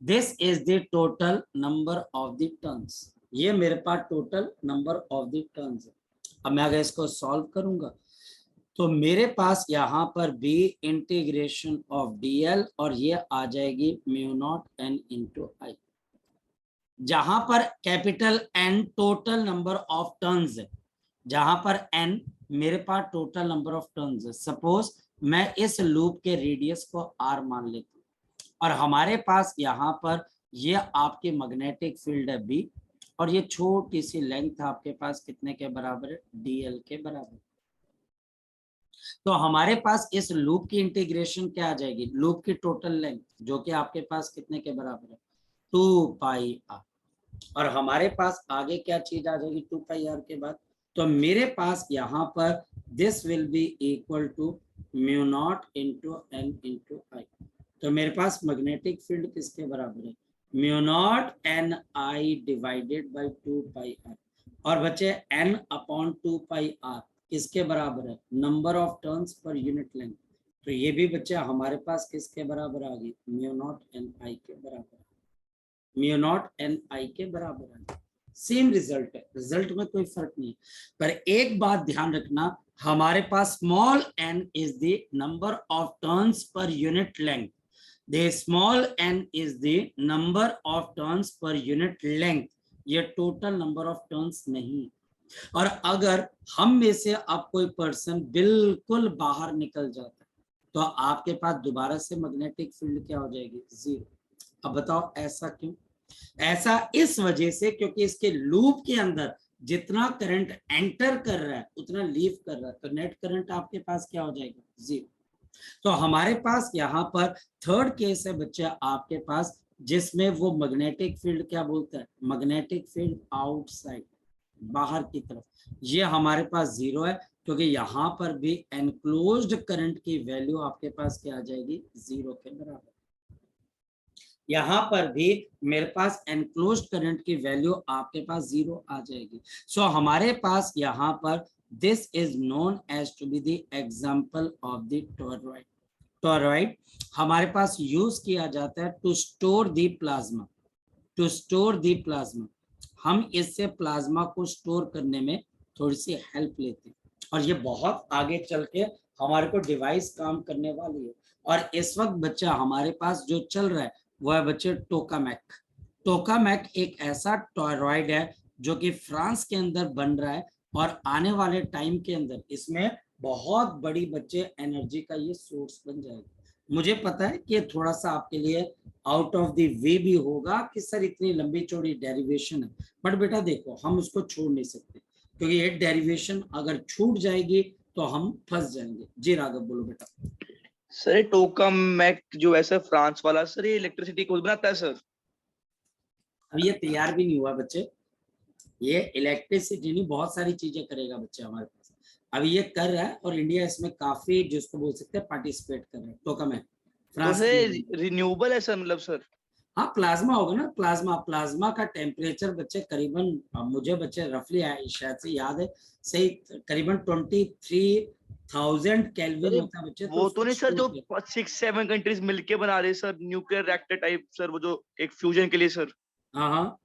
[SPEAKER 1] this is the total number of the turns, ये मेरे पास total number of the turns है। अब मैं अगर इसको सॉल्व करूंगा तो मेरे पास यहाँ पर बी इंटीग्रेशन ऑफ डीएल और ये आ जाएगी mu naught N into I, जहां पर capital N total number of turns है, जहां पर एन मेरे पास टोटल नंबर ऑफ टर्न्स है। सपोज मैं इस लूप के रेडियस को आर मान लेता हूं और हमारे पास यहाँ पर ये आपकी मैग्नेटिक फील्ड है बी और ये छोटी सी लेंथ आपके पास कितने के बराबर है, डीएल के बराबर। तो हमारे पास इस लूप की इंटीग्रेशन क्या आ जाएगी, लूप की टोटल लेंथ जो कि आपके पास कितने के बराबर है, 2 पाई आर, और हमारे पास आगे क्या चीज आ जाएगी 2 पाई आर के बाद, तो मेरे पास यहाँ पर this will be equal to mu naught into N into I. तो मेरे पास मैग्नेटिक फील्ड किसके बराबर है, mu naught N I divided by 2 pi R, और बचे एन अपॉन 2 पाई आर किसके बराबर है, number of turns per unit length. तो ये भी बच्चे हमारे पास किसके बराबर आ गई, म्यू नॉट एन आई के बराबर, म्यू नॉट एन आई के बराबर है। सेम रिजल्ट है, रिजल्ट में कोई फर्क नहीं, पर एक बात ध्यान रखना, हमारे पास small N is the number of turns per unit length, the small N is the number of turns per unit length, ये टोटल नंबर ऑफ टर्न्स नहीं। और अगर हम में से अब कोई पर्सन बिल्कुल बाहर निकल जाता है तो आपके पास दोबारा से मैग्नेटिक फील्ड क्या हो जाएगी, 0। अब बताओ ऐसा क्यों, ऐसा इस वजह से क्योंकि इसके लूप के अंदर जितना करंट एंटर कर रहा है उतना लीव कर रहा है, तो नेट करंट आपके पास क्या हो जाएगा, 0। तो हमारे पास यहाँ पर थर्ड केस है बच्चे आपके पास, जिसमें वो मैग्नेटिक फील्ड क्या बोलता है, मैग्नेटिक फील्ड आउटसाइड, बाहर की तरफ, ये हमारे पास 0 है क्योंकि यहाँ पर भी एनक्लोज्ड करंट की वैल्यू आपके पास क्या आ जाएगी, 0 के बराबर। यहाँ पर भी मेरे पास एनक्लोज्ड करंट की वैल्यू आपके पास 0 आ जाएगी। सो हमारे पास यहाँ पर this is known as to be the example of the toroid. Toroid हमारे पास यूज किया जाता है to store the plasma, to store the plasma. हम इससे प्लाज्मा को स्टोर करने में थोड़ी सी हेल्प लेते हैं और ये बहुत आगे चल के हमारे को डिवाइस काम करने वाली है। और इस वक्त बच्चा हमारे पास जो चल रहा है वो है बच्चे टोकामेक। टोकामेक एक ऐसा टोरॉइड है जो कि फ्रांस के अंदर बन रहा है और आने वाले टाइम के अंदर इसमें बहुत बड़ी बच्चे एनर्जी का ये सोर्स बन जाएगा। मुझे पता है कि थोड़ा सा आपके लिए आउट ऑफ द वे भी होगा कि सर इतनी लंबी चौड़ी डेरिवेशन है, बट बेटा देखो हम उसको छोड़ नहीं सकते क्योंकि ये डेरिवेशन अगर छूट जाएगी तो हम फंस जाएंगे। जी राघव बोलो बेटा।
[SPEAKER 2] सर ये टोकामेक जो है सर फ्रांस वाला, सर ये इलेक्ट्रिसिटी को बनाता है सर?
[SPEAKER 1] अभी ये तैयार भी नहीं हुआ बच्चे, ये इलेक्ट्रिसिटी नहीं बहुत सारी चीजें करेगा बच्चे हमारे पास, अभी ये कर रहा है और इंडिया इसमें काफी जिसको बोल सकते हैं पार्टिसिपेट कर रहा है। टोकामेक
[SPEAKER 2] तो सर रिन्यूएबल है सर, मतलब सर?
[SPEAKER 1] हाँ प्लाज्मा होगा ना, प्लाज्मा, प्लाज्मा का टेम्परेचर बच्चे करीबन मुझे बच्चे रफली शायद से याद है सही, करीबन 23,000 केल्विन
[SPEAKER 2] अरे
[SPEAKER 1] होता है बच्चे।
[SPEAKER 2] वो तो
[SPEAKER 1] उसको
[SPEAKER 2] नहीं सर, जो
[SPEAKER 1] store
[SPEAKER 2] 6-7 कंट्रीज मिलके बना रहे sir nuclear reactor type sir, वो जो एक फ्यूजन के लिए सर।
[SPEAKER 1] हाँ हाँ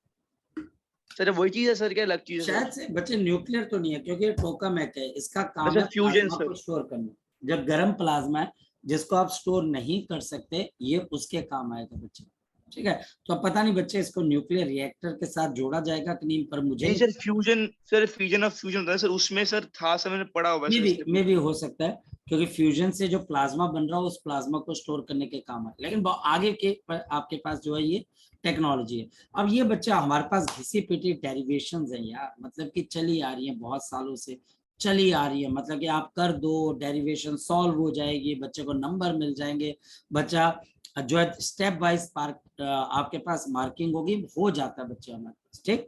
[SPEAKER 2] सर वही चीज है सर, क्या अलग चीज है
[SPEAKER 1] शायद
[SPEAKER 2] सर?
[SPEAKER 1] से बच्चे न्यूक्लियर तो नहीं है, क्योंकि ये टोकामेक है, इसका काम
[SPEAKER 2] अच्छा
[SPEAKER 1] है
[SPEAKER 2] फ्यूजन
[SPEAKER 1] प्लाज्मा
[SPEAKER 2] सर।
[SPEAKER 1] को स्टोर करना। जब गर्म प्लाज्मा है जिसको आप स्टोर नहीं कर सकते, ये उसके काम आएगा बच्चे, ठीक है। तो अब पता नहीं बच्चे इसको न्यूक्लियर रिएक्टर के साथ जोड़ा जाएगा कि नहीं, पर मुझे
[SPEAKER 2] नहीं
[SPEAKER 1] नहीं,
[SPEAKER 2] sir, fusion sir, fusion of fusion होता है सर, उसमें सर था सर, मैंने पढ़ा हुआ है सर इसके
[SPEAKER 1] में
[SPEAKER 2] पीछे।
[SPEAKER 1] भी हो सकता है, क्योंकि फ्यूजन से जो प्लाज्मा बन रहा हो उस प्लाज्मा को स्टोर करने के काम है। लेकिन आगे के आपके पास जो है ये टेक्नोलॉजी है। अब ये बच्चा हमारे पास घिसी पिटी डेरिवेशंस है यार, मतलब कि चली आ रही है, बहुत सालों से चली आ रही है, मतलब कि आप कर दो डेरिवेशन सॉल्व हो जाएगी, बच्चे को नंबर मिल जाएंगे, बच्चा जो है स्टेप वाइज आपके पास मार्किंग होगी, हो जाता है बच्चे हमारे पास, ठीक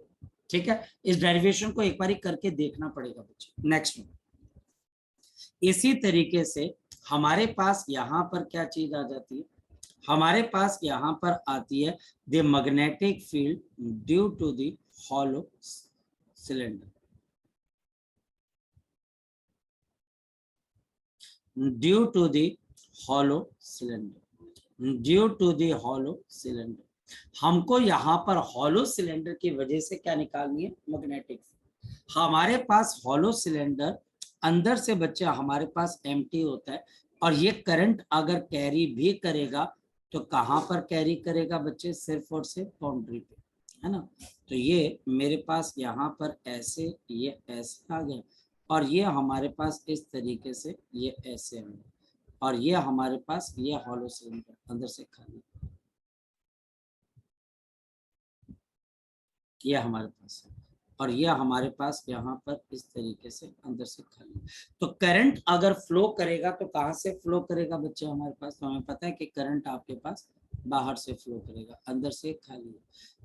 [SPEAKER 1] ठीक है। इस डेरिवेशन को एक बार करके देखना पड़ेगा बच्चे। नेक्स्ट, इसी तरीके से हमारे पास यहाँ पर क्या चीज आ जाती है, हमारे पास यहाँ पर आती है the magnetic field due to the hollow cylinder, due to the hollow cylinder, due to the hollow cylinder. हमको यहाँ पर हॉलो सिलेंडर की वजह से क्या निकालनी है, मैग्नेटिक। हमारे पास हॉलो सिलेंडर अंदर से बच्चे हमारे पास एम्प्टी होता है, और ये करंट अगर कैरी भी करेगा तो कहाँ पर कैरी करेगा बच्चे, सिर्फ और सिर्फ बाउंड्री पे, है ना। तो ये मेरे पास यहाँ पर ऐसे, ये ऐसे आ गया, और ये हमारे पास इस तरीके से ये ऐसे आ गया, और ये हमारे पास ये हॉलो सिलेंडर अंदर से खाली, ये हमारे पास है, और ये हमारे पास यहाँ पर इस तरीके से अंदर से खाली। तो करंट अगर फ्लो करेगा तो कहाँ से फ्लो करेगा बच्चे हमारे पास, तो हमें पता है कि करंट आपके पास बाहर से फ्लो करेगा, अंदर से खाली है।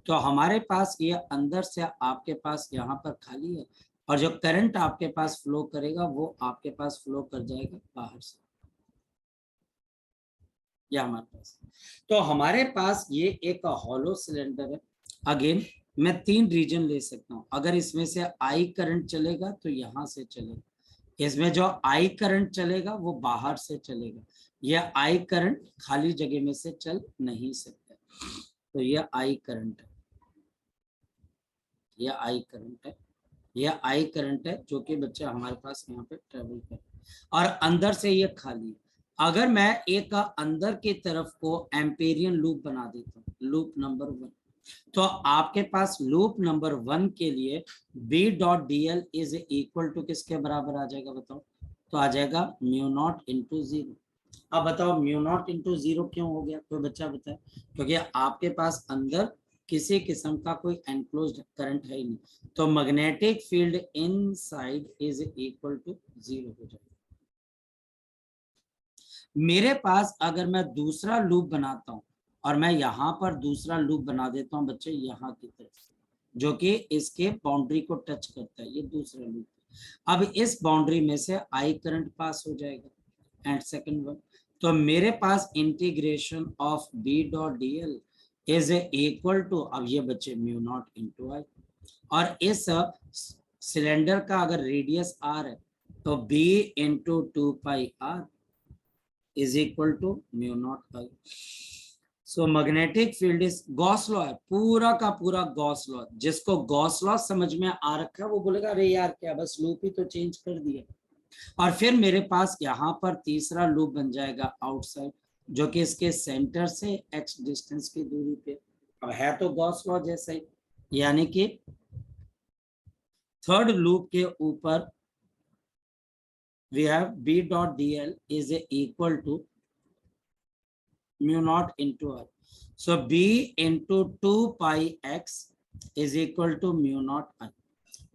[SPEAKER 1] तो हमारे पास ये अंदर से आपके पास यहाँ पर खाली है, और जो करंट आपके पास फ्लो करेगा वो आपके पास फ्लो कर जाएगा बाहर से, या हमारे पास। तो हमारे पास ये एक हॉलो सिलेंडर है। अगेन मैं 3 रीजन ले सकता हूँ, अगर इसमें से आई करंट चलेगा तो यहाँ से चलेगा, इसमें जो आई करंट चलेगा वो बाहर से चलेगा, यह आई करंट खाली जगह में से चल नहीं सकता, तो यह आई करंट है, यह आई करंट है, यह आई करंट है जो कि बच्चा हमारे पास यहाँ पे ट्रेवल कर, और अंदर से ये खाली है। अगर मैं एक अंदर की तरफ को एम्पेरियन लूप बना देता हूँ, लूप नंबर 1, तो आपके पास लूप नंबर 1 के लिए B dot DL is equal to किसके बराबर आ जाएगा बताओ, तो आ जाएगा म्यू नॉट इंटू 0। अब बताओ म्यू नॉट इंटू 0 क्यों हो गया, कोई बच्चा बताए, क्योंकि आपके पास अंदर किसी किस्म का कोई एनक्लोज्ड करंट है ही नहीं, तो magnetic field inside is equal to 0 हो जाएगा। मेरे पास अगर मैं दूसरा लूप बनाता हूं, और मैं यहाँ पर दूसरा लूप बना देता हूँ बच्चे यहाँ की तरफ, जो कि इसके बाउंड्री को टच करता है, ये दूसरा लूप। अब इस बाउंड्री में से आई करंट पास हो जाएगा, एंड सेकंड वन, तो मेरे पास integration of B dot DL is equal to, अब ये बच्चे म्यू नॉट इंटू आई, और इस सिलेंडर का अगर रेडियस R है तो B into 2πr is equal to mu naught I. So magnetic field is gauss law है, पूरा का पूरा गॉस लॉ। जिसको गॉस लॉ समझ में आ रखा है वो बोलेगा अरे यार क्या बस लूप ही तो चेंज कर दिया। और फिर मेरे पास यहाँ पर तीसरा लूप बन जाएगा आउटसाइड, जो कि इसके सेंटर से x डिस्टेंस की दूरी पे, अब है तो गॉस लॉ जैसा ही, यानी कि थर्ड लूप के ऊपर we have B dot DL is equal to mu naught into R. So B into 2 pi x is equal to mu naught I.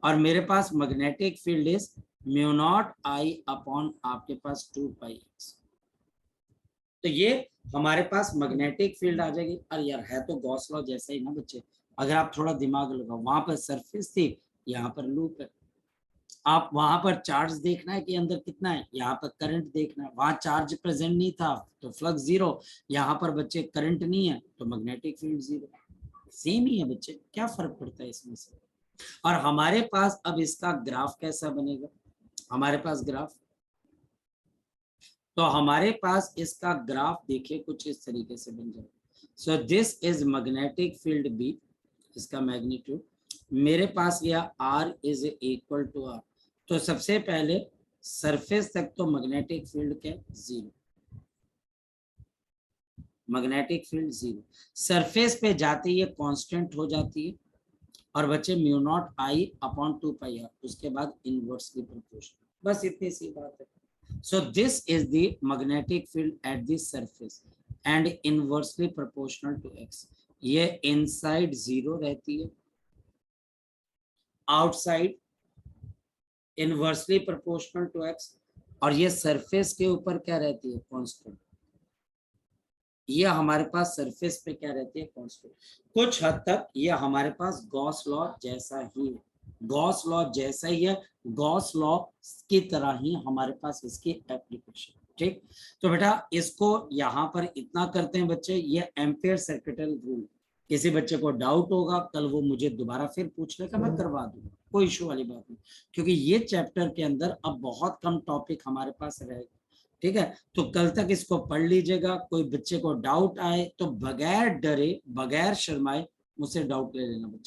[SPEAKER 1] और मेरे पास magnetic field is mu naught I upon आपके पास 2 pi x। तो ये हमारे पास मैग्नेटिक फील्ड आ जाएगी। अरे यार है तो गॉस लॉ जैसा ही ना बच्चे, अगर आप थोड़ा दिमाग लगाओ, वहां पर सरफेस थी, यहाँ पर लूप है। आप वहां पर चार्ज देखना है कि अंदर कितना है, यहाँ पर करंट देखना है, वहां चार्ज प्रेजेंट नहीं था तो फ्लक्स जीरो, यहाँ पर बच्चे करंट नहीं है तो मैग्नेटिक फील्ड जीरो। सेम ही है बच्चे, क्या फर्क पड़ता है इसमें से। और हमारे पास अब इसका ग्राफ कैसा बनेगा, हमारे पास ग्राफ, तो हमारे पास इसका ग्राफ देखिए कुछ इस तरीके से बन जाएगा। So this is magnetic field B, इसका मैग्नीट्यूड, मेरे पास यह R is equal to R। तो सबसे पहले सरफेस तक तो मैग्नेटिक फील्ड क्या, zero, magnetic field zero. Surface पे जाते ही ये कांस्टेंट हो जाती है और बच्चे mu naught I upon 2πr, उसके बाद इनवर्सली प्रोपोर्शनल, बस इतनी सी बात है। So this is the magnetic field at the surface and inversely proportional to x. ये inside जीरो रहती है, outside inversely proportional to x, और ये सरफेस के ऊपर क्या रहती है, कांस्टेंट। ये हमारे पास सरफेस पे क्या रहती है, कांस्टेंट। कुछ हद तक ये हमारे पास गॉस लॉ जैसा ही है, गॉस लॉ जैसा ही है, गॉस लॉ की तरह ही हमारे पास इसकी एप्लीकेशन। ठीक, तो बेटा इसको यहाँ पर इतना करते हैं बच्चे, ये एम्पेयर सर्किटल रूल, किसी बच्चे को डाउट होगा कल वो मुझे दोबारा फिर पूछने का, मैं करवा दूंगा, कोई इशू वाली बात नहीं, क्योंकि ये चैप्टर के अंदर अब बहुत कम टॉपिक हमारे पास रहेगा। ठीक है, तो कल तक इसको पढ़ लीजिएगा, कोई बच्चे को डाउट आए तो बगैर डरे बगैर शर्माए मुझसे डाउट ले लेना बच्चे।